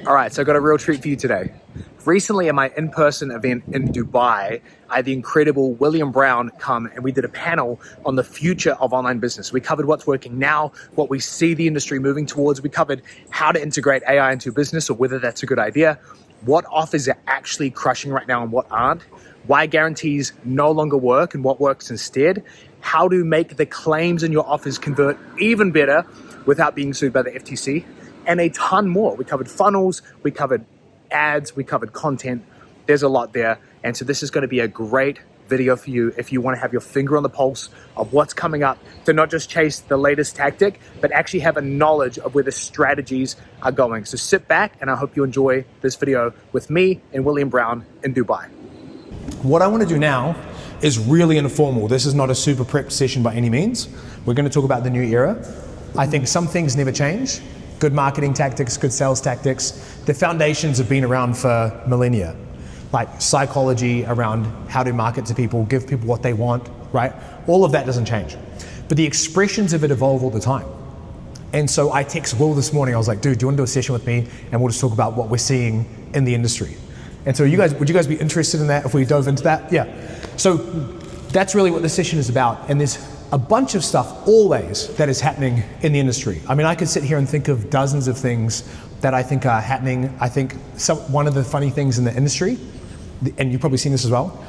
All right, so I got a real treat for you today. Recently at my in-person event in Dubai, I had the incredible William Brown come and we did a panel on the future of online business. We covered what's working now, what we see the industry moving towards. We covered how to integrate AI into business or whether that's a good idea, what offers are actually crushing right now and what aren't, why guarantees no longer work and what works instead, how to make the claims in your offers convert even better without being sued by the FTC, and a ton more. We covered funnels, we covered ads, we covered content. There's a lot there. And so this is going to be a great video for you if you want to have your finger on the pulse of what's coming up, to not just chase the latest tactic, but actually have a knowledge of where the strategies are going. So sit back and I hope you enjoy this video with me and William Brown in Dubai. What I want to do now is really informal. This is not a super prepped session by any means. We're going to talk about the new era. I think some things never change. Good marketing tactics, good sales tactics. The foundations have been around for millennia. Like psychology around how to market to people, give people what they want, right? All of that doesn't change. But the expressions of it evolve all the time. And so I texted Will this morning. I was like, dude, do you want to do a session with me? And we'll just talk about what we're seeing in the industry. And so would you guys be interested in that if we dove into that? Yeah. So that's really what this session is about. And there's a bunch of stuff always that is happening in the industry. I mean, I could sit here and think of dozens of things that I think are happening. I think one of the funny things in the industry, and you've probably seen this as well,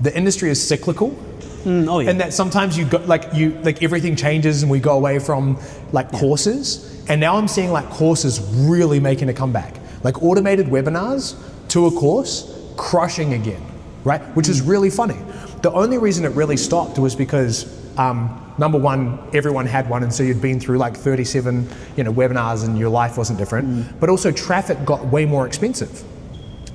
the industry is cyclical. Oh yeah. And that sometimes you go like everything changes and we go away from like courses. And now I'm seeing like courses really making a comeback. Like automated webinars to a course, crushing again, right? Which is really funny. The only reason it really stopped was because number one, everyone had one, and so you'd been through like 37, webinars, and your life wasn't different. But also, traffic got way more expensive.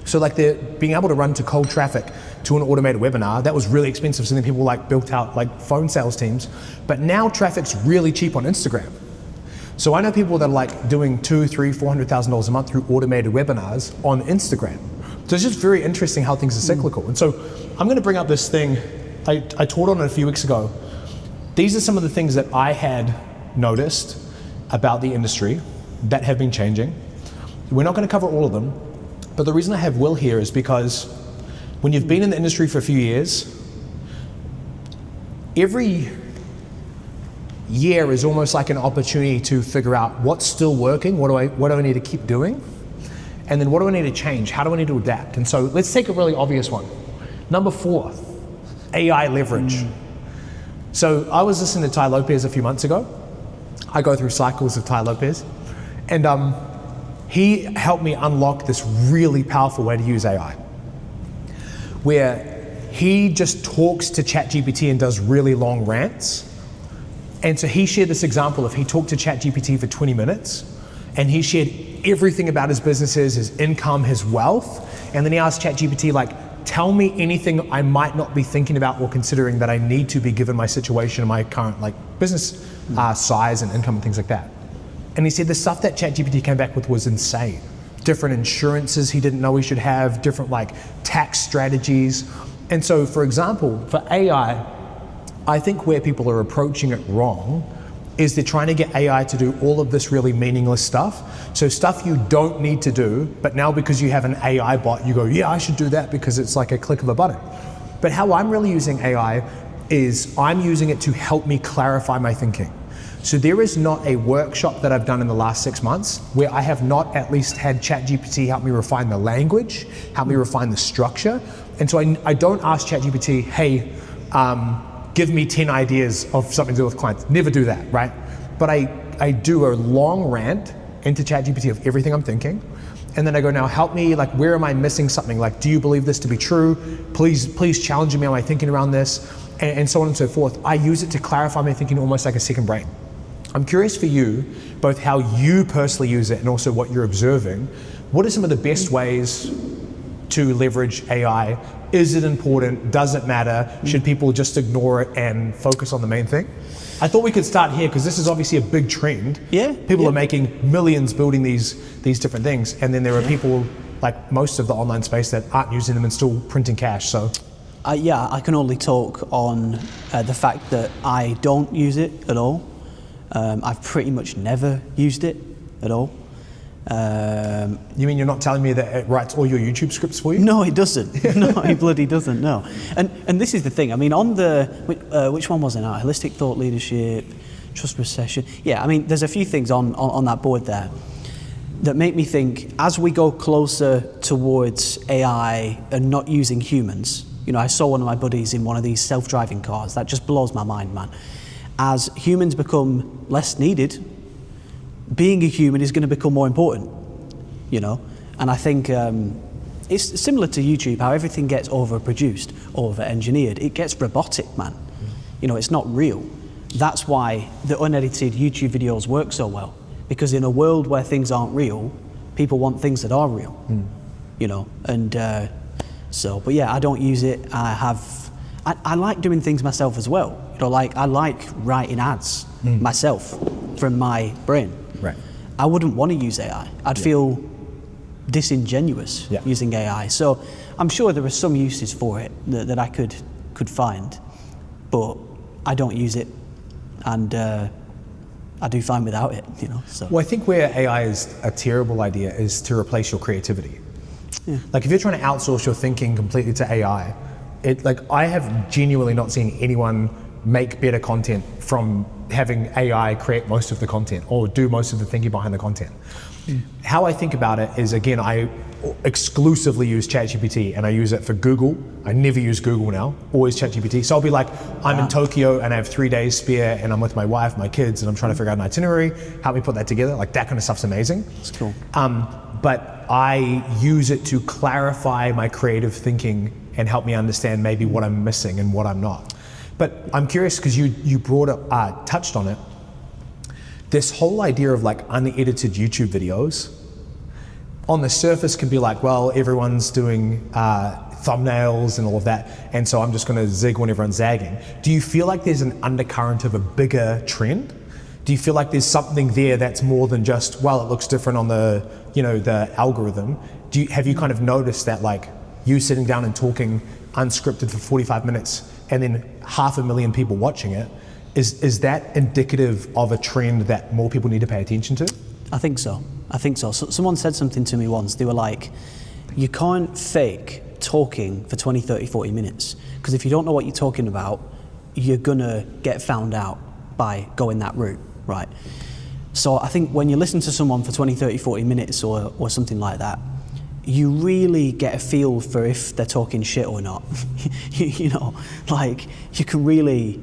So, like, being able to run to cold traffic to an automated webinar, that was really expensive. So then people like built out like phone sales teams. But now traffic's really cheap on Instagram. So I know people that are like doing $200,000, $300,000, $400,000 a month through automated webinars on Instagram. So it's just very interesting how things are cyclical. And so I'm going to bring up this thing. I taught on it a few weeks ago. These are some of the things that I had noticed about the industry that have been changing. We're not going to cover all of them, but the reason I have Will here is because when you've been in the industry for a few years, every year is almost like an opportunity to figure out what's still working, what do I need to keep doing, and then what do I need to change, how do I need to adapt. And so let's take a really obvious one. Number 4, AI leverage. So I was listening to Tai Lopez a few months ago. I go through cycles of Tai Lopez, and he helped me unlock this really powerful way to use AI, where he just talks to ChatGPT and does really long rants. And so he shared this example of he talked to ChatGPT for 20 minutes and he shared everything about his businesses, his income, his wealth. And then he asked ChatGPT, like, tell me anything I might not be thinking about or considering that I need to be given my situation and my current like business size and income and things like that. And he said the stuff that ChatGPT came back with was insane. Different insurances he didn't know he should have, different like tax strategies. And so, for example, for AI, I think where people are approaching it wrong is they're trying to get AI to do all of this really meaningless stuff. So stuff you don't need to do, but now because you have an AI bot, you go, yeah, I should do that because it's like a click of a button. But how I'm really using AI is I'm using it to help me clarify my thinking. So there is not a workshop that I've done in the last 6 months where I have not at least had ChatGPT help me refine the language, help me refine the structure. And so I don't ask ChatGPT, hey, give me 10 ideas of something to do with clients. Never do that, right? But I do a long rant into ChatGPT of everything I'm thinking. And then I go, now help me, like, where am I missing something? Like, do you believe this to be true? Please challenge me on my thinking around this, and so on and so forth. I use it to clarify my thinking almost like a second brain. I'm curious for you, both how you personally use it and also what you're observing. What are some of the best ways to leverage AI? Is it important? Does it matter? Should people just ignore it and focus on the main thing? I thought we could start here because this is obviously a big trend. Yeah. People are making millions building these different things, and then there are people like most of the online space that aren't using them and still printing cash. So, yeah, I can only talk on the fact that I don't use it at all. I've pretty much never used it at all. You mean you're not telling me that it writes all your YouTube scripts for you? No, it doesn't. No, it bloody doesn't, no. And this is the thing, I mean, on the, which one was it now? Holistic thought leadership, trust recession. Yeah, I mean, there's a few things on that board there that make me think, as we go closer towards AI and not using humans, you know, I saw one of my buddies in one of these self-driving cars. That just blows my mind, man. As humans become less needed, being a human is going to become more important, you know? And I think it's similar to YouTube, how everything gets overproduced, over-engineered. It gets robotic, man. You know, it's not real. That's why the unedited YouTube videos work so well. Because in a world where things aren't real, people want things that are real, you know? And but yeah, I don't use it. I like doing things myself as well. You know, like I like writing ads myself from my brain. Right. I wouldn't want to use AI. I'd feel disingenuous using AI. So I'm sure there are some uses for it that I could find, but I don't use it, and I do fine without it, you know. So. Well, I think where AI is a terrible idea is to replace your creativity. Yeah. Like if you're trying to outsource your thinking completely to AI, I have genuinely not seen anyone make better content from having AI create most of the content or do most of the thinking behind the content. How I think about it is, again, I exclusively use ChatGPT, and I use it for Google. I never use Google now, always ChatGPT. So I'll be like, I'm in Tokyo and I have 3 days spare and I'm with my wife, my kids, and I'm trying to figure out an itinerary. Help me put that together. Like that kind of stuff's amazing. That's cool. But I use it to clarify my creative thinking and help me understand maybe what I'm missing and what I'm not. But I'm curious because you brought up, touched on it. This whole idea of like unedited YouTube videos on the surface can be like, well, everyone's doing thumbnails and all of that, and so I'm just going to zig when everyone's zagging. Do you feel like there's an undercurrent of a bigger trend? Do you feel like there's something there that's more than just, well, it looks different on the, you know, the algorithm? Have you kind of noticed that, like, you sitting down and talking unscripted for 45 minutes and then 500,000 people watching it, is that indicative of a trend that more people need to pay attention to? I think so. So someone said something to me once. They were like, you can't fake talking for 20, 30, 40 minutes. Because if you don't know what you're talking about, you're gonna get found out by going that route, right? So I think when you listen to someone for 20, 30, 40 minutes or something like that, you really get a feel for if they're talking shit or not. You know, like you can really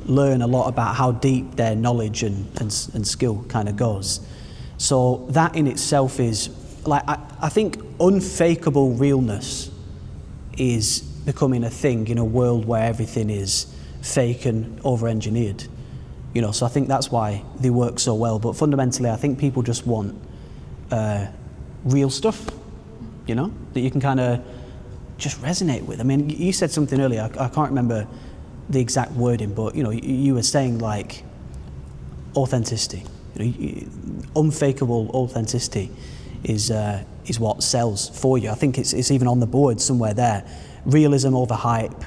learn a lot about how deep their knowledge and skill kind of goes. So that in itself is, like, I think unfakeable realness is becoming a thing in a world where everything is fake and over-engineered. You know, so I think that's why they work so well. But fundamentally, I think people just want real stuff, you know, that you can kind of just resonate with. I mean, you said something earlier, I can't remember the exact wording, but, you know, you were saying, like, authenticity. You know, unfakeable authenticity is what sells for you. I think it's even on the board somewhere there. Realism over hype,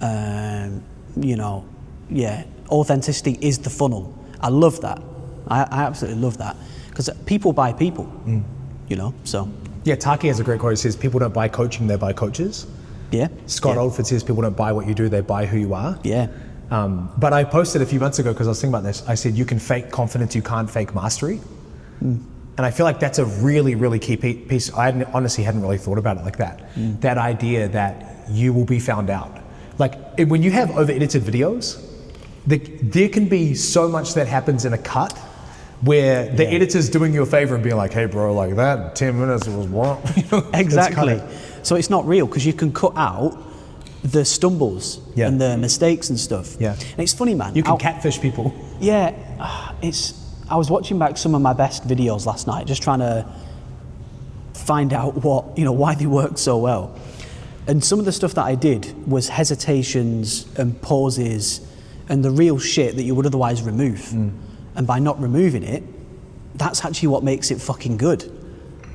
you know, yeah. Authenticity is the funnel. I love that. I absolutely love that. Because people buy people, you know, so. Yeah, Taki has a great quote. He says, people don't buy coaching, they buy coaches. Yeah. Scott Oldford says, people don't buy what you do, they buy who you are. Yeah. But I posted a few months ago, because I was thinking about this, I said, you can fake confidence, you can't fake mastery. And I feel like that's a really, really key piece. I honestly hadn't really thought about it like that. That idea that you will be found out. Like, when you have over-edited videos, there can be so much that happens in a cut where the editor's doing you a favor and being like, hey bro, like that 10 minutes was wrong. You know, exactly. So it's not real, because you can cut out the stumbles and the mistakes and stuff. Yeah. And it's funny, man. You can catfish people. Yeah, I was watching back some of my best videos last night, just trying to find out why they worked so well. And some of the stuff that I did was hesitations and pauses and the real shit that you would otherwise remove. And by not removing it, that's actually what makes it fucking good,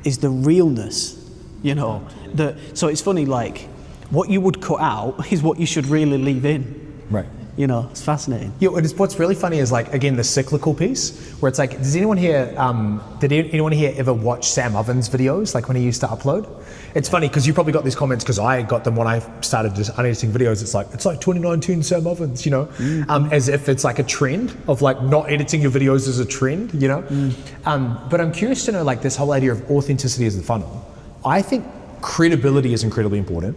is the realness, you know. So it's funny, like, what you would cut out is what you should really leave in. Right. You know, it's fascinating. Yeah, what's really funny is like, again, the cyclical piece, where it's like, does anyone here, did anyone here ever watch Sam Ovens videos, like when he used to upload? It's funny, because you probably got these comments, because I got them when I started just unediting videos. It's like 2019 Sam Ovens, you know? As if it's like a trend of like not editing your videos as a trend, you know? But I'm curious to know, like, this whole idea of authenticity as the funnel. I think credibility is incredibly important,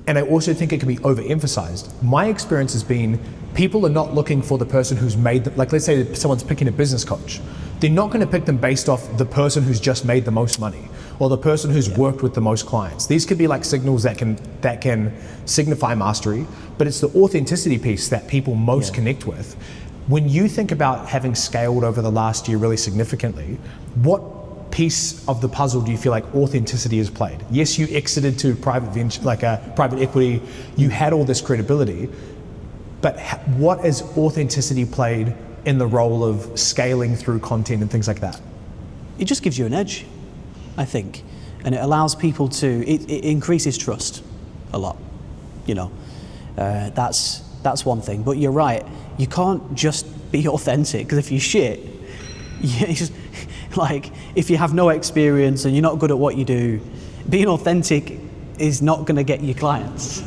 and I also think it can be overemphasized. My experience has been people are not looking for the person who's made like, let's say someone's picking a business coach. They're not going to pick them based off the person who's just made the most money or the person who's worked with the most clients. These could be like signals that can signify mastery, but it's the authenticity piece that people most connect with. When you think about having scaled over the last year really significantly, what piece of the puzzle do you feel like authenticity has played? Yes, you exited to private venture, like a private equity, you had all this credibility, but what has authenticity played in the role of scaling through content and things like that? It just gives you an edge, I think, and it allows people to, it increases trust a lot, you know. That's one thing, but you're right, you can't just be authentic, because if you shit, like, if you have no experience and you're not good at what you do, being authentic is not going to get you clients,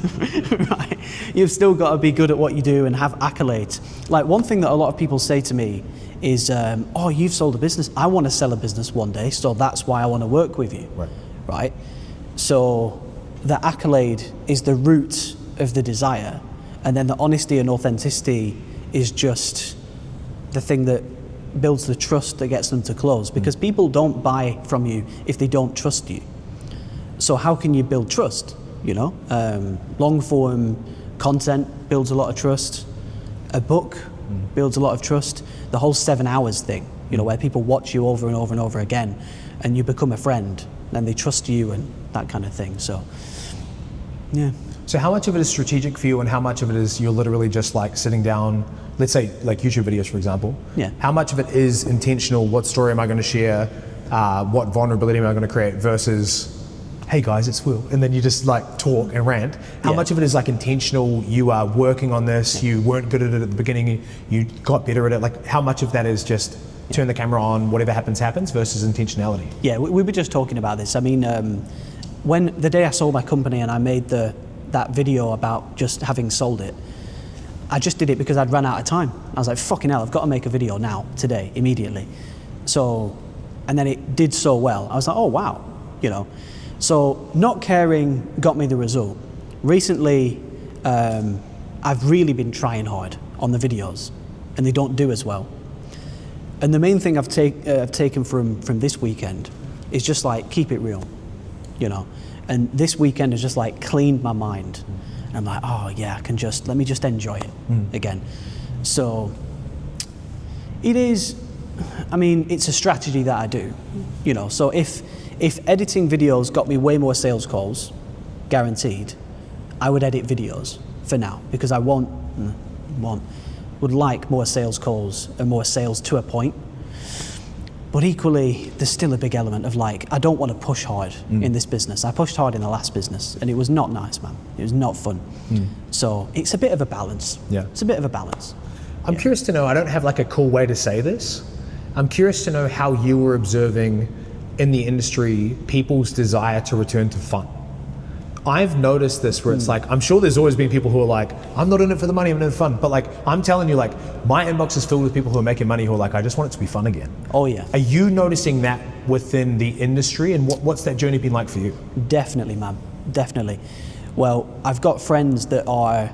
right? You've still got to be good at what you do and have accolades. Like, one thing that a lot of people say to me is, oh, you've sold a business. I want to sell a business one day, so that's why I want to work with you, right? So the accolade is the root of the desire, and then the honesty and authenticity is just the thing that builds the trust that gets them to close, because people don't buy from you if they don't trust you. So how can you build trust? You know, long form content builds a lot of trust. A book builds a lot of trust. The whole 7 hours thing, you know, where people watch you over and over and over again, and you become a friend, and they trust you and that kind of thing. So, yeah. So how much of it is strategic for you, and how much of it is you're literally just like sitting down, let's say like YouTube videos, for example? Yeah. How much of it is intentional? What story am I going to share? What vulnerability am I going to create? Versus, hey guys, it's Will, and then you just like talk and rant. How much of it is like intentional? You are working on this. You weren't good at it at the beginning. You got better at it. Like, how much of that is just turn the camera on, whatever happens, happens, versus intentionality? Yeah, we were just talking about this. I mean, when the day I sold my company and I made that video about just having sold it, I just did it because I'd run out of time. I was like, fucking hell, I've got to make a video now, today, immediately. So, and then it did so well. I was like, oh wow, you know. So not caring got me the result. Recently, I've really been trying hard on the videos, and they don't do as well. And the main thing I've taken from this weekend is just like, keep it real, you know. And this weekend has just like cleaned my mind. And I'm like, oh yeah, let me just enjoy it again. So it is, I mean, it's a strategy that I do, you know. So if editing videos got me way more sales calls, guaranteed, I would edit videos for now, because I would like more sales calls and more sales to a point. But equally, there's still a big element of like, I don't want to push hard in this business. I pushed hard in the last business, and it was not nice, man. It was not fun. So it's a bit of a balance. Yeah. It's a bit of a balance. I'm curious to know, I don't have like a cool way to say this. I'm curious to know how you were observing in the industry people's desire to return to fun. I've noticed this where it's like, I'm sure there's always been people who are like, I'm not in it for the money, I'm in it for fun. But like, I'm telling you, like, my inbox is filled with people who are making money who are like, I just want it to be fun again. Oh yeah. Are you noticing that within the industry, and what's that journey been like for you? Definitely, man, definitely. Well, I've got friends that are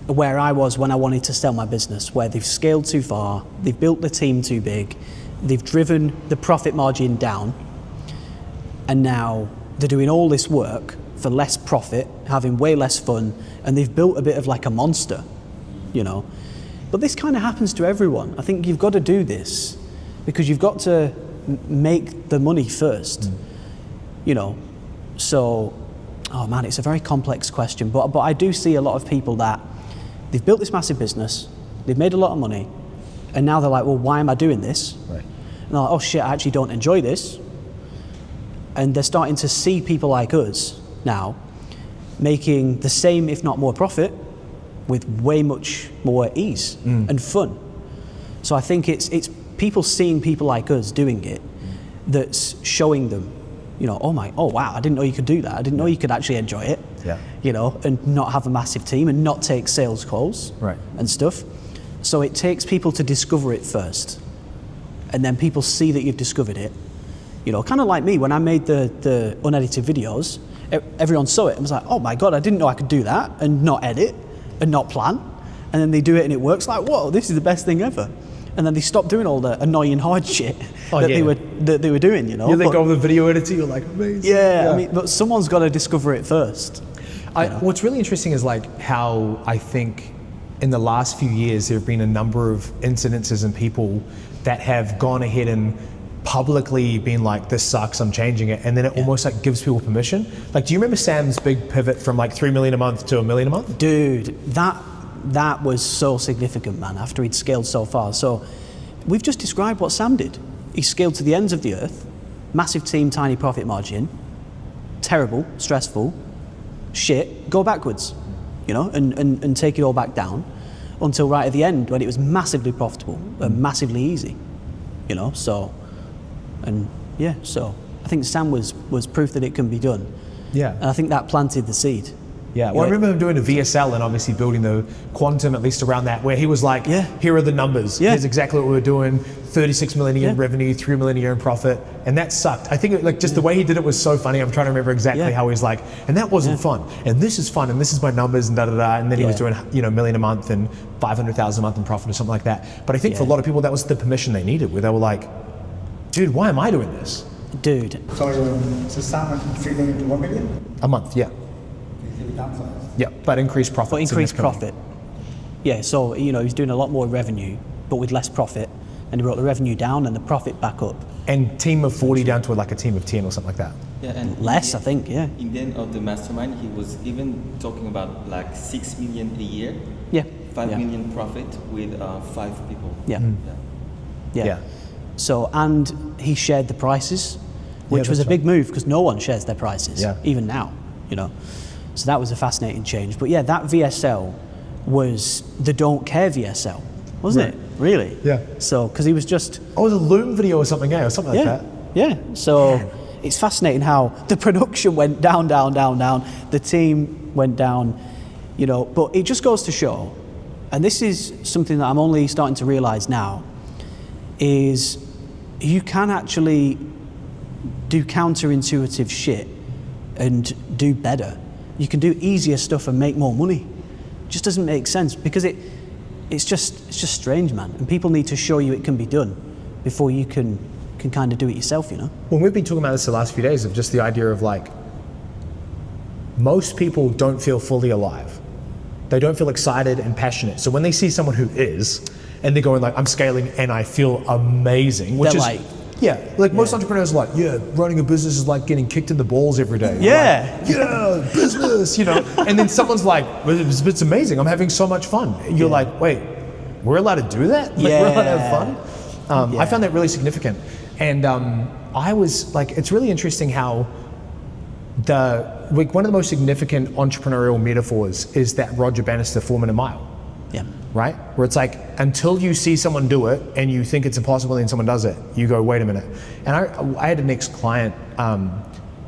where I was when I wanted to sell my business, where they've scaled too far, they've built the team too big, they've driven the profit margin down, and now they're doing all this work for less profit, having way less fun, and they've built a bit of like a monster, you know. But this kind of happens to everyone. I think you've got to do this because you've got to make the money first, you know. So, oh man, it's a very complex question, but I do see a lot of people that they've built this massive business, they've made a lot of money, and now they're like, well, why am I doing this? Right. And they're like, oh shit, I actually don't enjoy this. And they're starting to see people like us now making the same, if not more profit, with way much more ease and fun. So I think it's people seeing people like us doing it that's showing them, you know, oh wow, I didn't know you could do that. I didn't know you could actually enjoy it. Yeah. You know, and not have a massive team and not take sales calls and stuff. So it takes people to discover it first. And then people see that you've discovered it. You know, kind of like me, when I made the unedited videos, everyone saw it and was like, oh my God, I didn't know I could do that and not edit and not plan. And then they do it and it works, like, whoa, this is the best thing ever. And then they stop doing all the annoying hard shit they were doing, you know. You let go of the video editor, you're like, amazing. Yeah, I mean, but someone's got to discover it first. What's really interesting is like how I think in the last few years there have been a number of incidences and people that have gone ahead and publicly been like, this sucks, I'm changing it, and then it almost like gives people permission. Like, do you remember Sam's big pivot from like 3 million a month to $1 million a month? Dude, that was so significant, man, after he'd scaled so far. So we've just described what Sam did. He scaled to the ends of the earth, massive team, tiny profit margin, terrible, stressful, shit, go backwards, you know, and take it all back down until right at the end when it was massively profitable and massively easy, you know. So, and yeah, so I think Sam was proof that it can be done. Yeah. And I think that planted the seed. Yeah, well, I remember him doing a VSL and obviously building the quantum, at least around that, where he was like, here are the numbers. Here's exactly what we were doing, 36 million a year in revenue, 3 million a year in profit, and that sucked. I think like just the way he did it was so funny. I'm trying to remember exactly how he was like, and that wasn't fun, and this is fun, and this is my numbers, and da-da-da, and then he was doing, you know, $1 million a month and 500,000 a month in profit or something like that. But I think for a lot of people, that was the permission they needed, where they were like, dude, why am I doing this? Dude. So Sam went from 3 million to 1 million? A month, yeah. Yeah, but increased profit. But increased profit. Yeah, so, you know, he's doing a lot more revenue, but with less profit. And he brought the revenue down and the profit back up. And team of 40 down to like a team of 10 or something like that. Yeah, and less, I think, yeah. In the end of the mastermind, he was even talking about like 6 million a year. Yeah. 5 million profit with 5 people. Yeah. Yeah. So, and he shared the prices, which was a big move because no one shares their prices, even now, you know. So that was a fascinating change. But yeah, that VSL was the don't care VSL, wasn't it? Really? Yeah. So, because he was just... Oh, it was a Loom video or something, or something like that. Yeah. So it's fascinating how the production went down. The team went down, you know. But it just goes to show, and this is something that I'm only starting to realize now, is you can actually do counterintuitive shit and do better. You can do easier stuff and make more money. It just doesn't make sense because it's just strange, man. And people need to show you it can be done before you can kind of do it yourself, you know? Well, we've been talking about this the last few days of just the idea of like, most people don't feel fully alive. They don't feel excited and passionate. So when they see someone who is, and they're going like, I'm scaling and I feel amazing, which they're is like, most entrepreneurs are like, running a business is like getting kicked in the balls every day. Like, business, you know. And then someone's like, it's amazing, I'm having so much fun. You're like, wait, we're allowed to do that? Like, we're allowed to have fun? I found that really significant. And I was like, it's really interesting how one of the most significant entrepreneurial metaphors is that Roger Bannister 4-minute mile. Yeah. Right? Where it's like, until you see someone do it and you think it's impossible and someone does it, you go, wait a minute. And I had an ex-client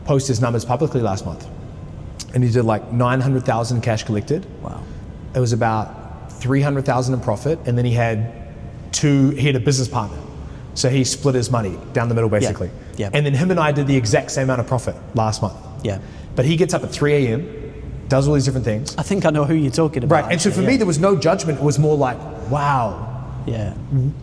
post his numbers publicly last month. And he did like 900,000 cash collected. Wow. It was about 300,000 in profit. And then he had a business partner. So he split his money down the middle basically. Yeah. And then him and I did the exact same amount of profit last month. Yeah. But he gets up at 3 a.m., does all these different things. I think I know who you're talking about. Right, and so for me, there was no judgment. It was more like, wow,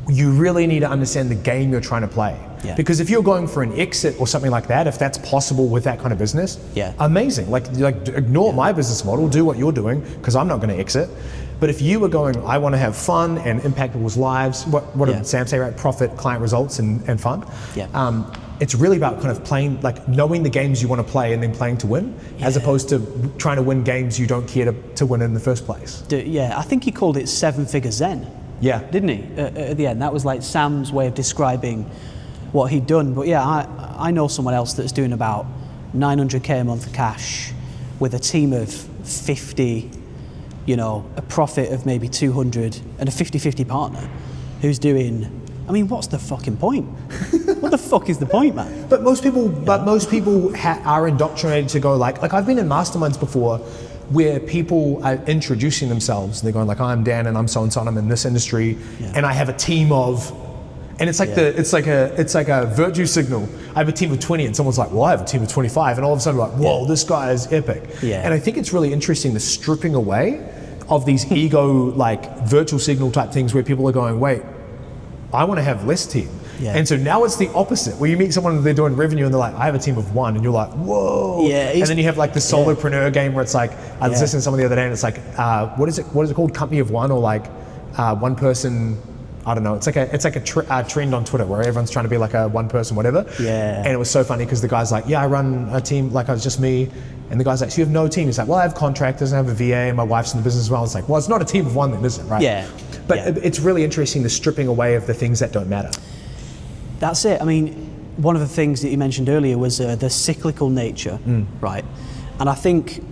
you really need to understand the game you're trying to play. Yeah. Because if you're going for an exit or something like that, if that's possible with that kind of business, amazing. Like ignore my business model, do what you're doing, because I'm not going to exit. But if you were going, I want to have fun and impact people's lives, what did Sam say, right? Profit, client results, and fun. Yeah. It's really about kind of playing, like knowing the games you want to play and then playing to win, as opposed to trying to win games you don't care to win in the first place. I think he called it 7-figure Zen. Yeah. Didn't he? At the end, that was like Sam's way of describing what he'd done. But I know someone else that's doing about 900K a month cash with a team of 50, you know, a profit of maybe 200 and a 50-50 partner who's doing, I mean, what's the fucking point? What the fuck is the point, man? But most people, are indoctrinated to go like I've been in masterminds before where people are introducing themselves. They're going like, I'm Dan and I'm so and so, I'm in this industry, and I have a team of, and it's like it's like a virtue signal. I have a team of 20, and someone's like, well, I have a team of 25, and all of a sudden, like, whoa, this guy is epic. Yeah. And I think it's really interesting the stripping away of these ego like virtual signal type things where people are going, wait, I want to have less team. Yeah. And so now it's the opposite, where you meet someone and they're doing revenue and they're like, I have a team of 1, and you're like, whoa. Yeah, and then you have like the solopreneur game where it's like, I was listening to someone the other day and it's like, what is it called? Company of 1, or like one person, I don't know. It's like a trend on Twitter where everyone's trying to be like a one person, whatever. Yeah. And it was so funny because the guy's like, yeah, I run a team, like it's just me. And the guy's like, so you have no team? He's like, well, I have contractors, I have a VA, and my wife's in the business as well. It's like, well, it's not a team of 1 then, is it? Right? Yeah. But it's really interesting, the stripping away of the things that don't matter. That's it. I mean, one of the things that you mentioned earlier was the cyclical nature, right? And I think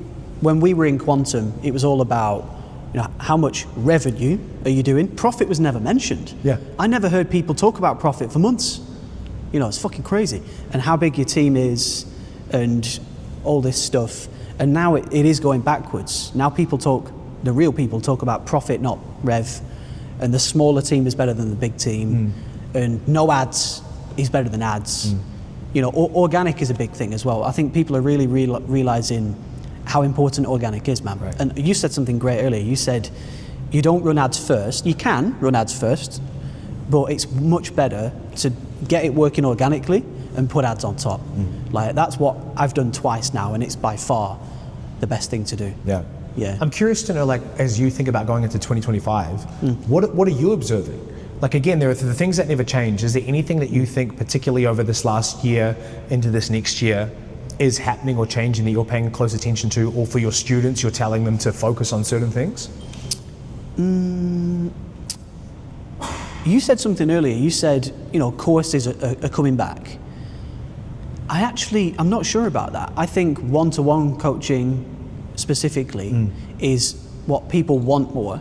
when we were in Quantum, it was all about, you know, how much revenue are you doing? Profit was never mentioned. Yeah. I never heard people talk about profit for months. You know, it's fucking crazy. And how big your team is and all this stuff. And now it is going backwards. Now the real people talk about profit, not rev. And the smaller team is better than the big team. And no ads is better than ads. You know, organic is a big thing as well. I think people are really realizing how important organic is, man. Right. And you said something great earlier. You said you don't run ads first. You can run ads first, but it's much better to get it working organically and put ads on top. Like that's what I've done twice now, and it's by far the best thing to do. Yeah. Yeah. I'm curious to know, like, as you think about going into 2025, what are you observing? Like, again, there are the things that never change. Is there anything that you think, particularly over this last year into this next year, is happening or changing that you're paying close attention to, or for your students, you're telling them to focus on certain things? You said something earlier. You said, you know, courses are coming back. I'm not sure about that. I think one-to-one coaching specifically is what people want more,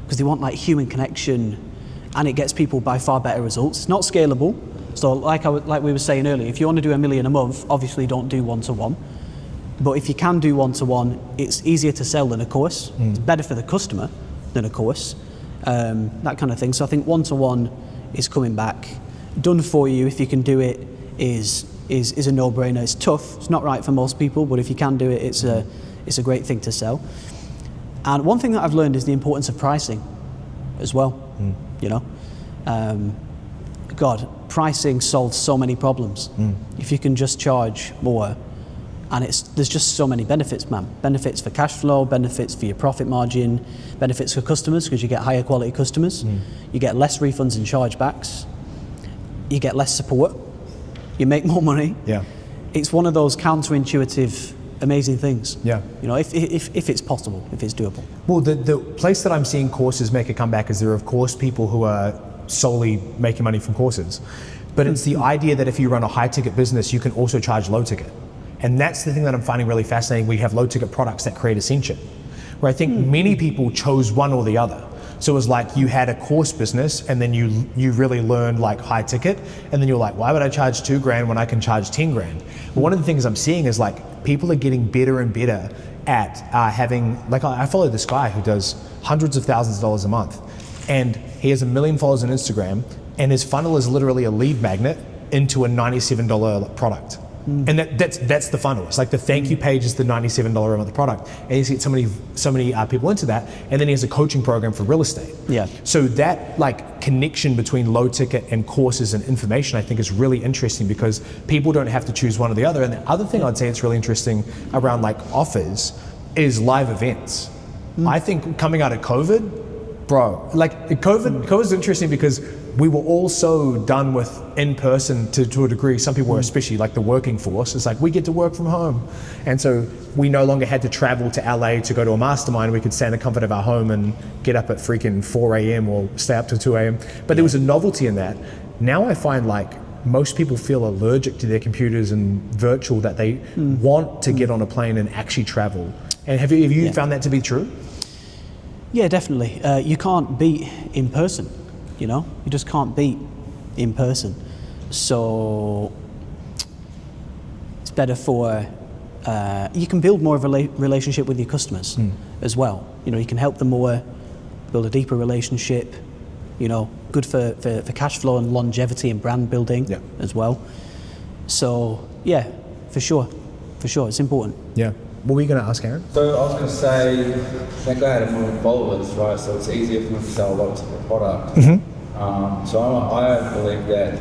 because they want like human connection, and it gets people by far better results. It's not scalable. So like we were saying earlier, if you want to do $1 million a month, obviously don't do one-to-one. But if you can do one-to-one, it's easier to sell than a course. It's better for the customer than a course, that kind of thing. So I think one-to-one is coming back. Done for you, if you can do it, is a no-brainer. It's tough. It's not right for most people, but if you can do it, it's a great thing to sell. And one thing that I've learned is the importance of pricing as well. You know, pricing solves so many problems. If you can just charge more, and there's just so many benefits, man. Benefits for cash flow, benefits for your profit margin, benefits for customers because you get higher quality customers. You get less refunds and chargebacks. You get less support. You make more money. Yeah. It's one of those counterintuitive, amazing things. Yeah. You know, if it's possible, if it's doable. Well, the place that I'm seeing courses make a comeback is there are, of course, people who are solely making money from courses. But it's the idea that if you run a high ticket business, you can also charge low ticket. And that's the thing that I'm finding really fascinating. We have low ticket products that create ascension, where I think many people chose one or the other. So it was like you had a course business and then you really learned like high ticket, and then you're like, why would I charge $2,000 when I can charge $10,000? But one of the things I'm seeing is like people are getting better and better at having, like I follow this guy who does hundreds of thousands of dollars a month, and he has 1 million followers on Instagram, and his funnel is literally a lead magnet into a $97 product. And that's the funnel. It's like the thank you page is the $97 a month product, and he's get so many people into that, and then he has a coaching program for real estate. Yeah. So that like connection between low ticket and courses and information, I think, is really interesting because people don't have to choose one or the other. And the other thing I'd say it's really interesting around like offers is live events. I think coming out of COVID, bro, like COVID is interesting because we were all so done with in-person to a degree. Some people were, especially like the working force. It's like, we get to work from home. And so we no longer had to travel to LA to go to a mastermind. We could stay in the comfort of our home and get up at freaking 4 a.m. or stay up till 2 a.m. But there was a novelty in that. Now I find like most people feel allergic to their computers and virtual, that they want to get on a plane and actually travel. And have you found that to be true? Yeah, definitely. You can't beat in person, you know? You just can't beat in person. So it's better for, you can build more of a relationship with your customers as well. You know, you can help them more, build a deeper relationship, you know, good for cash flow and longevity and brand building as well. So yeah, for sure, it's important. Yeah. What were you going to ask, Aaron? So I was going to say, thank God I had more followers, right? So it's easier for them to sell a lot of the product. So I believe that,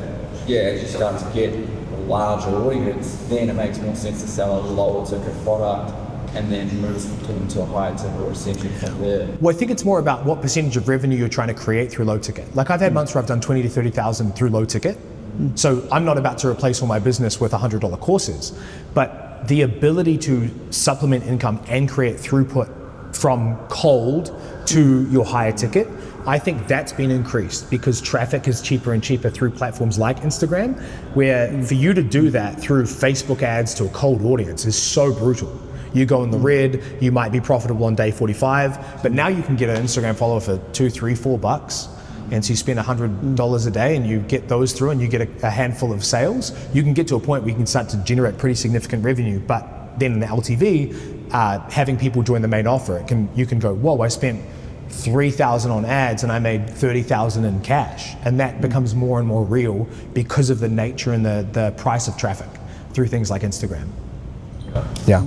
as you start to get a larger audience, then it makes more sense to sell a lower ticket product and then move into a higher ticket or essentially from there. Well, I think it's more about what percentage of revenue you're trying to create through low ticket. Like I've had months where I've done 20 to 30,000 through low ticket. So I'm not about to replace all my business with $100 courses, but the ability to supplement income and create throughput from cold to your higher ticket, I think that's been increased because traffic is cheaper and cheaper through platforms like Instagram, where for you to do that through Facebook ads to a cold audience is so brutal. You go in the red, you might be profitable on day 45, but now you can get an Instagram follower for $2, $3, $4. And so you spend $100 a day and you get those through and you get a handful of sales. You can get to a point where you can start to generate pretty significant revenue, but then in the LTV, having people join the main offer, you can go, whoa, I spent $3,000 on ads and I made $30,000 in cash. And that becomes more and more real because of the nature and the price of traffic through things like Instagram. Yeah.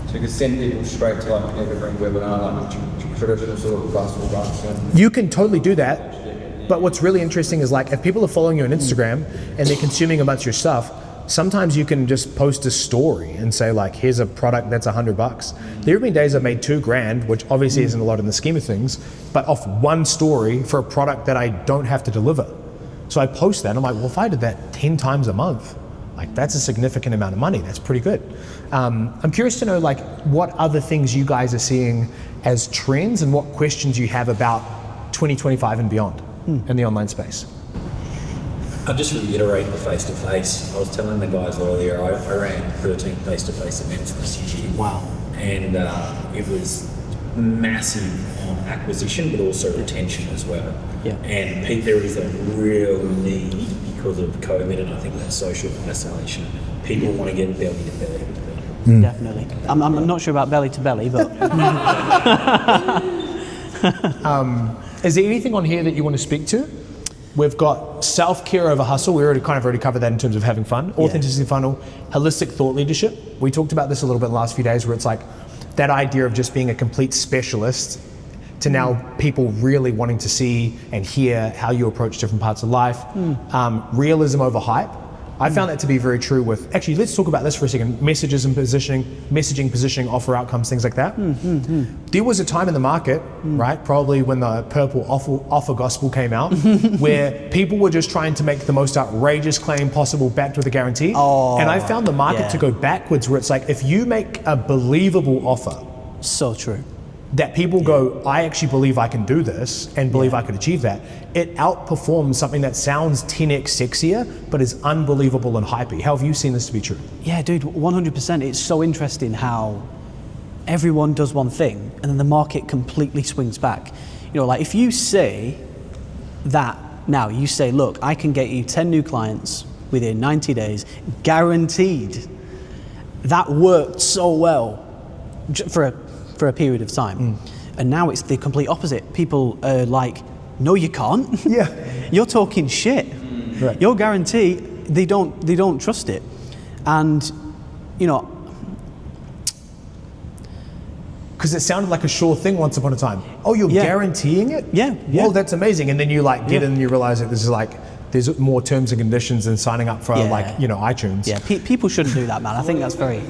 So you can send people straight to like an evergreen webinar, like traditional sort of gospel function. You can totally do that, but what's really interesting is like if people are following you on Instagram and they're consuming a bunch of your stuff, sometimes you can just post a story and say like, here's a product that's $100. There have been days I've made $2,000, which obviously isn't a lot in the scheme of things, but off one story for a product that I don't have to deliver. So I post that and I'm like, well, if I did that 10 times a month, like that's a significant amount of money. That's pretty good. I'm curious to know like what other things you guys are seeing as trends and what questions you have about 2025 and beyond in the online space. I'll just reiterate the face-to-face. I was telling the guys earlier, I ran 13 face-to-face events this year. Wow. And it was massive on acquisition, but also retention as well. Yeah. And Pete, there is a real need because of COVID and I think that social isolation. People want to get belly to belly with people. Definitely. I'm not sure about belly to belly, but Is there anything on here that you want to speak to? We've got self-care over hustle. We already covered that in terms of having fun. Authenticity funnel, holistic thought leadership. We talked about this a little bit in the last few days where it's like that idea of just being a complete specialist to now people really wanting to see and hear how you approach different parts of life. Realism over hype. I found that to be very true with, actually, let's talk about this for a second. Messaging, positioning, offer outcomes, things like that. There was a time in the market, right, probably when the purple offer gospel came out, where people were just trying to make the most outrageous claim possible backed with a guarantee. And I found the market to go backwards where it's like, if you make a believable offer. so true. That people go, I actually believe I can do this and believe I could achieve that. It outperforms something that sounds 10x sexier, but is unbelievable and hypey. How have you seen this to be true? Yeah, dude, 100%. It's so interesting how everyone does one thing and then the market completely swings back. You know, like if you say that now, you say, look, I can get you 10 new clients within 90 days, guaranteed. That worked so well for a period of time. And now it's the complete opposite. People are like, no, you can't. Yeah. You're talking shit. Right. Your guarantee, they don't trust it. And, you know, because it sounded like a sure thing once upon a time. Oh, you're guaranteeing it? Yeah. Well, that's amazing. And then you like get in and you realize that this is like, there's more terms and conditions than signing up for like, you know, iTunes. Yeah, people shouldn't do that, man. I think that's very...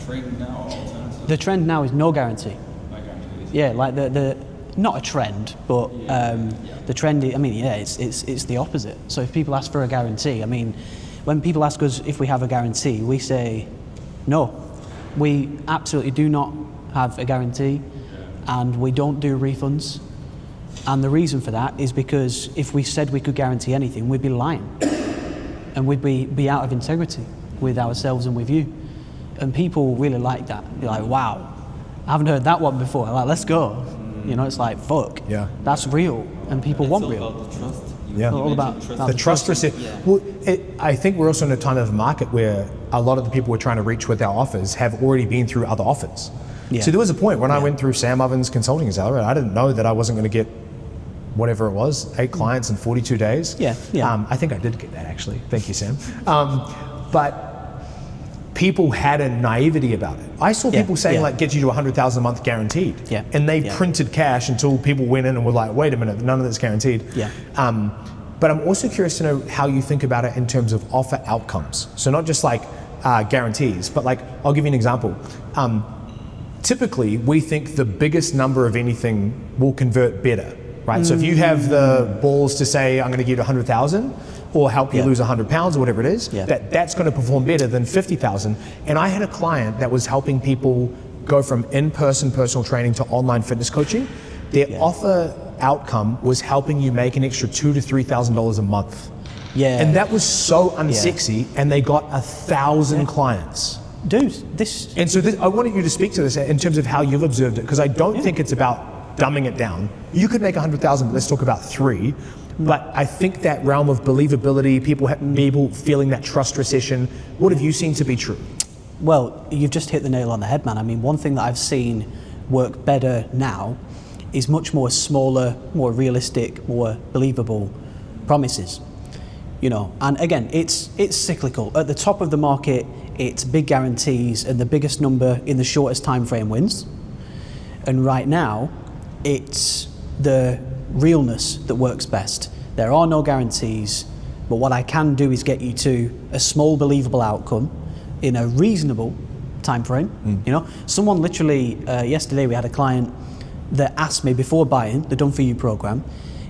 Trend now, alternative. The trend now is no guarantee. No guarantee. Yeah, like the not a trend, but the trend. I mean, yeah, it's the opposite. So if people ask for a guarantee, I mean, when people ask us if we have a guarantee, we say no. We absolutely do not have a guarantee, and we don't do refunds. And the reason for that is because if we said we could guarantee anything, we'd be lying, and we'd be out of integrity with ourselves and with you. And people really like that. They're like, wow, I haven't heard that one before. Like, let's go. You know, it's like, fuck. Yeah. That's real, and people It's want all real. about the trust. Yeah. All about The trust receipt. Yeah. Well, I think we're also in a time of market where a lot of the people we're trying to reach with our offers have already been through other offers. Yeah. So there was a point when I went through Sam Ovens' consulting accelerator, I didn't know that I wasn't going to get whatever it was, 8 clients in 42 days. Yeah, yeah. I think I did get that actually. Thank you, Sam. But people had a naivety about it. I saw people saying like, get you to 100,000 a month guaranteed. Yeah. And they printed cash until people went in and were like, wait a minute, none of that's guaranteed. Yeah. But I'm also curious to know how you think about it in terms of offer outcomes. So not just like guarantees, but like, I'll give you an example. Typically, we think the biggest number of anything will convert better, right? So if you have the balls to say, I'm going to give you 100,000 or help you lose 100 pounds or whatever it is, that's going to perform better than 50,000. And I had a client that was helping people go from in-person personal training to online fitness coaching. Their offer outcome was helping you make an extra $2,000 to $3,000 a month. Yeah. And that was so unsexy, and they got 1,000 clients. Dude, this... And so I wanted you to speak to this in terms of how you've observed it, because I don't think it's about dumbing it down. You could make 100,000, but let's talk about 3. But I think that realm of believability, people feeling that trust recession, what have you seen to be true? Well, you've just hit the nail on the head, man. I mean, one thing that I've seen work better now is much more smaller, more realistic, more believable promises. You know, and again, it's cyclical. At the top of the market, it's big guarantees, and the biggest number in the shortest time frame wins. And right now, it's the realness that works best. There are no guarantees, but what I can do is get you to a small believable outcome in a reasonable time frame. You know, someone literally yesterday, we had a client that asked me before buying the Done For You program.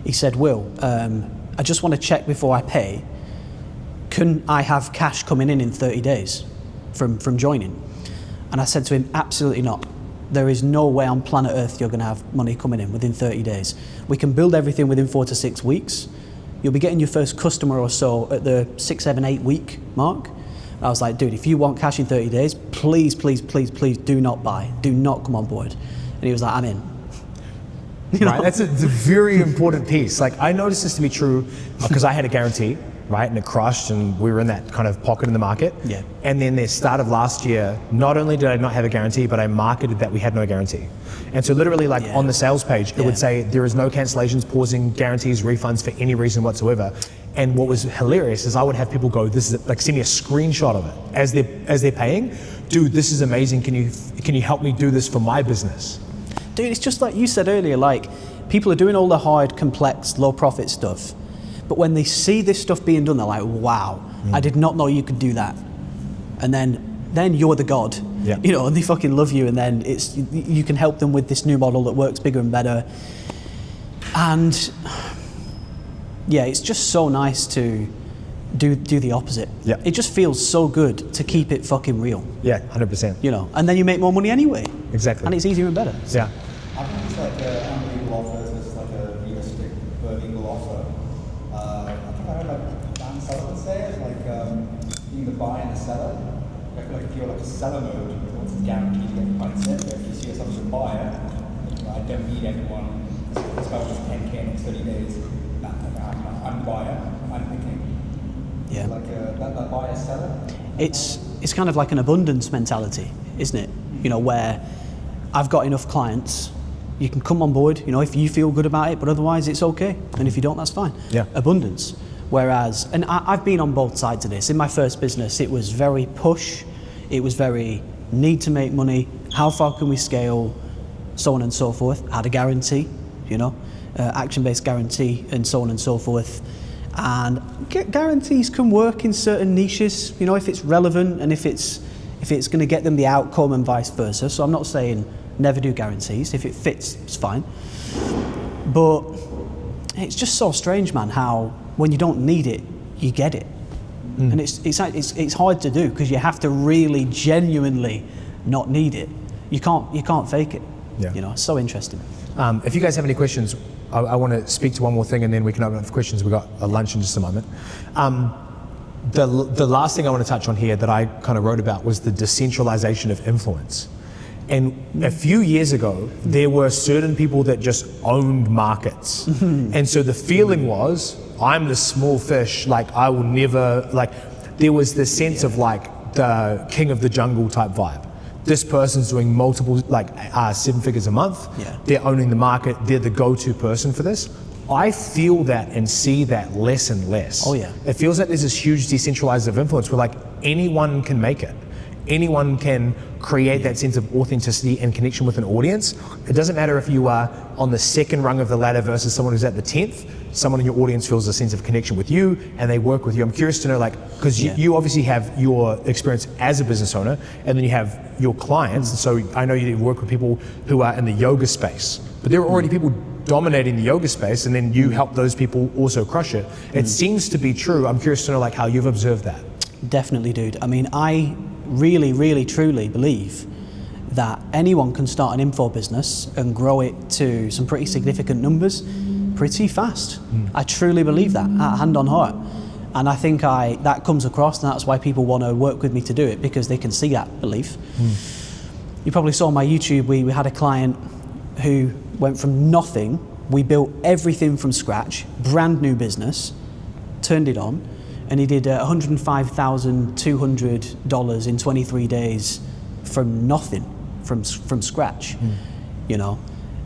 He said, Will, I just want to check before I pay, can I have cash coming in 30 days from joining? And I said to him, absolutely not. There is no way on planet Earth you're going to have money coming in within 30 days. We can build everything within 4 to 6 weeks. You'll be getting your first customer or so at the 6, 7, 8 week mark. And I was like, dude, if you want cash in 30 days, please, please, please, please do not buy. Do not come on board. And he was like, I'm in. You know? Right, that's a very important piece. Like, I noticed this to be true because I had a guarantee, right, and it crushed, and we were in that kind of pocket in the market. Yeah. And then the start of last year, not only did I not have a guarantee, but I marketed that we had no guarantee. And so literally, like on the sales page, it would say there is no cancellations, pausing, guarantees, refunds for any reason whatsoever. And what was hilarious is I would have people go, "This is like, send me a screenshot of it as they're paying. Dude, this is amazing. Can you help me do this for my business?" Dude, it's just like you said earlier, like people are doing all the hard, complex, low profit stuff. But when they see this stuff being done, they're like, wow, I did not know you could do that. And then you're the god, you know, and they fucking love you. And then you can help them with this new model that works bigger and better. And yeah, it's just so nice to do the opposite. Yeah. It just feels so good to keep it fucking real. Yeah, 100%. You know, and then you make more money anyway. Exactly. And it's easier and better. Yeah. I think it's like an unbelievable offer versus like a realistic, believable offer. I think I heard like Dan Sullivan say it, like being the buyer and the seller. I feel like if you're like a seller mode, it's guaranteed to get the pints in. But if you see yourself as a buyer, I don't need anyone. This guy was 10K in 30 days. I'm the buyer. I'm picking. Yeah. Like that buyer seller. It's kind of like an abundance mentality, isn't it? You know, where I've got enough clients, you can come on board, you know, if you feel good about it, but otherwise it's okay. And if you don't, that's fine. Yeah. Abundance. Whereas, and I've been on both sides of this. In my first business, it was very push, it was very need to make money, how far can we scale, so on and so forth. I had a guarantee, you know, action-based guarantee and so on and so forth. And guarantees can work in certain niches, you know, if it's relevant and if it's going to get them the outcome and vice versa. So I'm not saying never do guarantees. If it fits, it's fine. But it's just so strange, man, how when you don't need it, you get it. And it's hard to do because you have to really genuinely not need it. You can't fake it. Yeah. You know, it's so interesting. If you guys have any questions, I want to speak to one more thing and then we can open up for questions. We've got a lunch in just a moment. The last thing I want to touch on here that I kind of wrote about was the decentralization of influence. And a few years ago, there were certain people that just owned markets. And so the feeling was, I'm the small fish, like I will never, like there was this sense of like the king of the jungle type vibe. This person's doing multiple, like 7 figures a month. They're owning the market. They're the go-to person for this. I feel that and see that less and less. Oh yeah. It feels like there's this huge decentralized of influence where like anyone can make it. Anyone can create that sense of authenticity and connection with an audience. It doesn't matter if you are on the second rung of the ladder versus someone who's at the 10th. Someone in your audience feels a sense of connection with you and they work with you. I'm curious to know, like, because you obviously have your experience as a business owner and then you have your clients. And so I know you work with people who are in the yoga space, but there are already people dominating the yoga space and then you help those people also crush it. It seems to be true. I'm curious to know like how you've observed that. Definitely, dude. I mean, I really, really, truly believe that anyone can start an info business and grow it to some pretty significant numbers pretty fast. I truly believe that, hand on heart. And I think that comes across, and that's why people want to work with me to do it, because they can see that belief. You probably saw on my YouTube, we had a client who went from nothing. We built everything from scratch, brand new business, turned it on, and he did $105,200 in 23 days from nothing, from scratch, you know.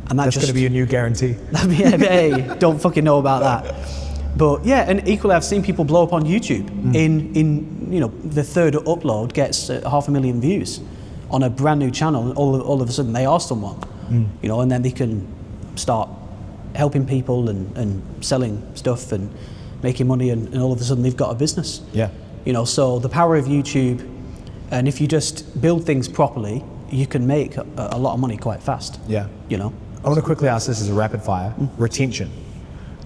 And that's going to be a new guarantee. Hey, don't fucking know about that. But yeah, and equally I've seen people blow up on YouTube. In you know, the third upload gets 500,000 views on a brand new channel, and all of a sudden they are someone, you know, and then they can start helping people and selling stuff and making money, and all of a sudden they've got a business. You know, so the power of YouTube, and if you just build things properly, you can make a lot of money quite fast. You know. I want to quickly ask this as a rapid fire. Retention.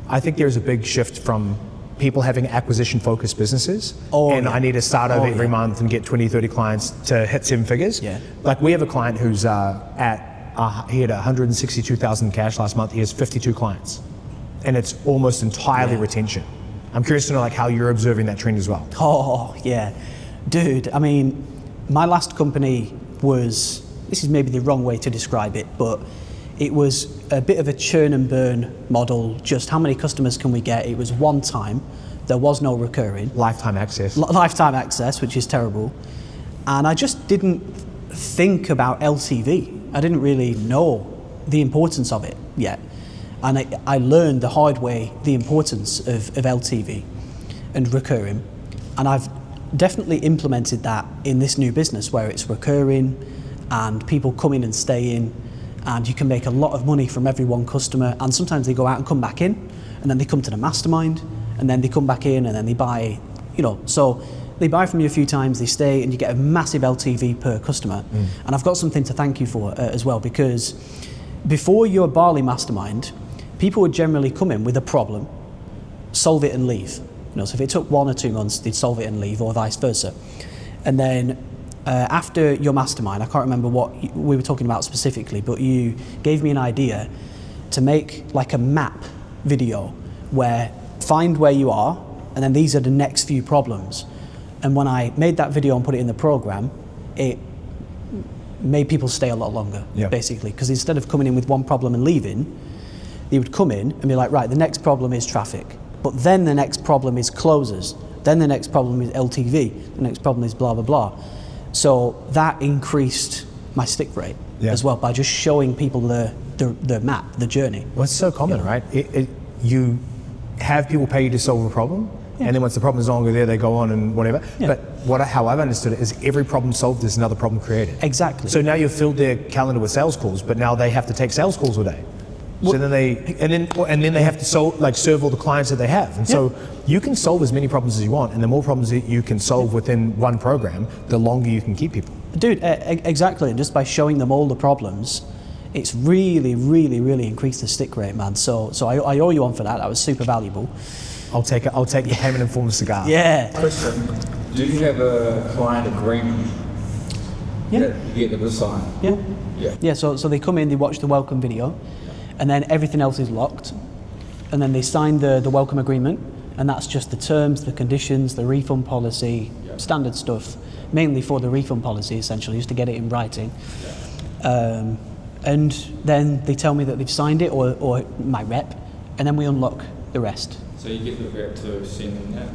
I think there's a big shift from people having acquisition focused businesses I need to start over every month and get 20, 30 clients to hit 7 figures. Like we have a client who's he had 162,000 cash last month. He has 52 clients and it's almost entirely retention. I'm curious to know like how you're observing that trend as well. Oh yeah, dude, I mean, my last company was, this is maybe the wrong way to describe it, but it was a bit of a churn and burn model. Just how many customers can we get? It was one time. There was no recurring. Lifetime access. Lifetime access, which is terrible. And I just didn't think about LTV. I didn't really know the importance of it yet. And I learned the hard way the importance of LTV and recurring. And I've definitely implemented that in this new business where it's recurring and people come in and stay in, and you can make a lot of money from every one customer, and sometimes they go out and come back in, and then they come to the mastermind, and then they come back in, and then they buy, you know, so they buy from you a few times, they stay, and you get a massive LTV per customer. And I've got something to thank you for as well, because before your Bali mastermind, people would generally come in with a problem, solve it and leave. You know, so if it took 1 or 2 months, they'd solve it and leave, or vice versa. And then after your mastermind, I can't remember what we were talking about specifically, but you gave me an idea to make like a map video where find where you are, and then these are the next few problems. And when I made that video and put it in the program, it made people stay a lot longer, basically, because instead of coming in with one problem and leaving, they would come in and be like, right, the next problem is traffic, but then the next problem is closers, then the next problem is LTV, the next problem is blah, blah, blah. So that increased my stick rate as well by just showing people the map, the journey. Well, it's so common, right? You have people pay you to solve a problem, and then once the problem is no longer there, they go on and whatever. But how I've understood it is every problem solved is another problem created. Exactly. So now you've filled their calendar with sales calls, but now they have to take sales calls all day. So then they have to serve all the clients that they have, and so you can solve as many problems as you want, and the more problems that you can solve within one program, the longer you can keep people. Dude, exactly. And just by showing them all the problems, it's really, really, really increased the stick rate, man. So I owe you one for that. That was super valuable. I'll take it. I'll take the payment in form of cigar. Question: do you have a client agreement that you get them to sign? So they come in, they watch the welcome video, and then everything else is locked, and then they sign the welcome agreement, and that's just the terms, the conditions, the refund policy, standard stuff, mainly for the refund policy essentially, just to get it in writing. And then they tell me that they've signed it, or my rep, and then we unlock the rest. So you get the rep to send them that?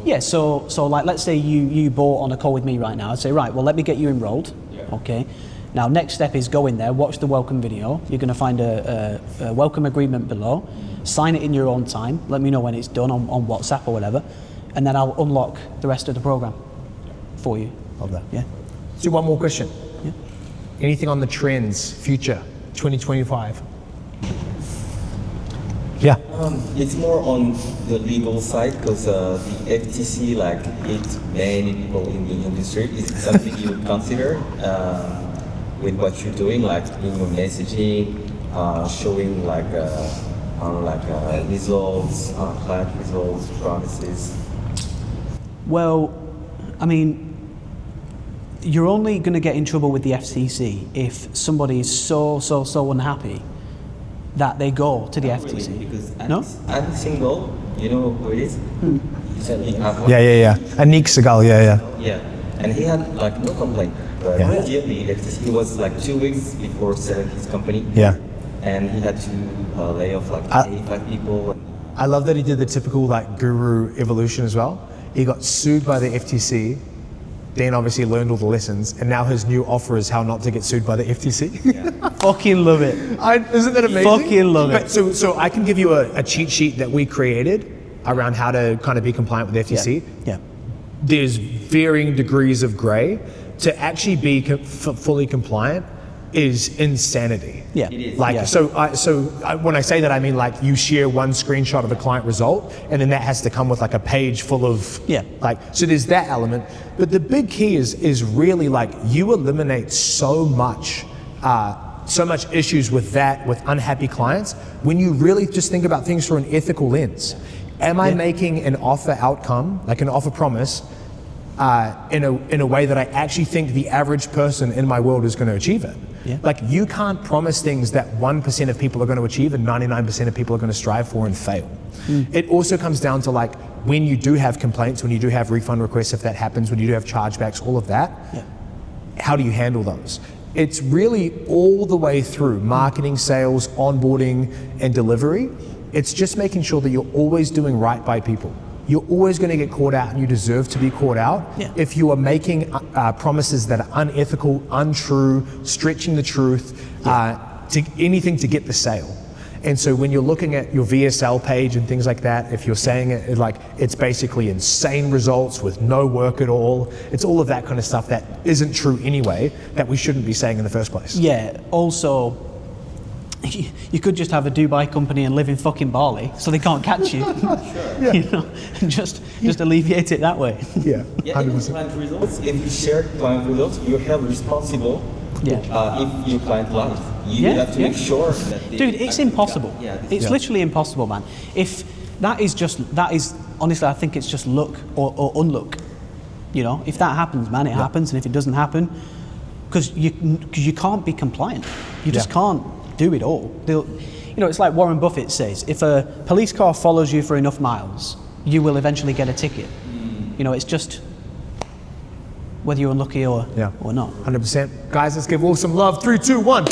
Yeah, so like, let's say you bought on a call with me right now. I'd say, right, well, let me get you enrolled. Yeah. Okay. Now, next step is go in there, watch the welcome video. You're going to find a welcome agreement below. Sign it in your own time. Let me know when it's done on WhatsApp or whatever. And then I'll unlock the rest of the program for you. Love that. Yeah. So one more question. Yeah. Anything on the trends, future, 2025? Yeah. It's more on the legal side because the FTC hit many people in the industry. Is it something you would consider with what you're doing, like in your messaging, showing results, client results, promises? Well, I mean, you're only going to get in trouble with the FTC if somebody is so unhappy that they go to the FTC. Really, because No? I'm single. You know who it is? He said he had one. Yeah. Anik Segal, yeah. Yeah, and he had no complaint. But Yeah. immediately, FTC was 2 weeks before selling his company. Yeah. And he had to lay off 85 people. I love that he did the typical guru evolution as well. He got sued by the FTC, then obviously learned all the lessons, and now his new offer is how not to get sued by the FTC. Fucking love it. Isn't that amazing? Fucking love it. But so I can give you a cheat sheet that we created around how to kind of be compliant with the FTC. Yeah. There's varying degrees of gray. To actually be fully compliant is insanity. Yeah. It is. When I say that, I mean you share one screenshot of a client result, and then that has to come with a page full of so there's that element. But the big key is really you eliminate so much issues with unhappy clients when you really just think about things through an ethical lens. Am I making an offer outcome, an offer promise, in a way that I actually think the average person in my world is going to achieve it? Yeah. You can't promise things that 1% of people are going to achieve and 99% of people are going to strive for and fail. It also comes down to when you do have complaints, when you do have refund requests, if that happens, when you do have chargebacks, all of that, how do you handle those? It's really all the way through marketing, sales, onboarding, and delivery. It's just making sure that you're always doing right by people. You're always going to get caught out, and you deserve to be caught out if you are making promises that are unethical, untrue, stretching the truth, to anything to get the sale. And so when you're looking at your VSL page and things like that, if you're saying it it's basically insane results with no work at all, it's all of that kind of stuff that isn't true anyway, that we shouldn't be saying in the first place. Yeah. Also, you could just have a Dubai company and live in fucking Bali, so they can't catch you. And just alleviate it that way. Yeah. Yeah, even 100%. client results. If you share client results, you're held responsible. If your client lies, you have to make sure that. Dude, it's impossible. It's literally impossible, man. If that is honestly, I think it's just luck or unluck. If that happens, man, it happens, and if it doesn't happen, because you can't be compliant. You just can't do it all. It's like Warren Buffett says, if a police car follows you for enough miles, you will eventually get a ticket. It's just whether you're unlucky or not. 100%. Guys, let's give all some love. 3, 2, 1.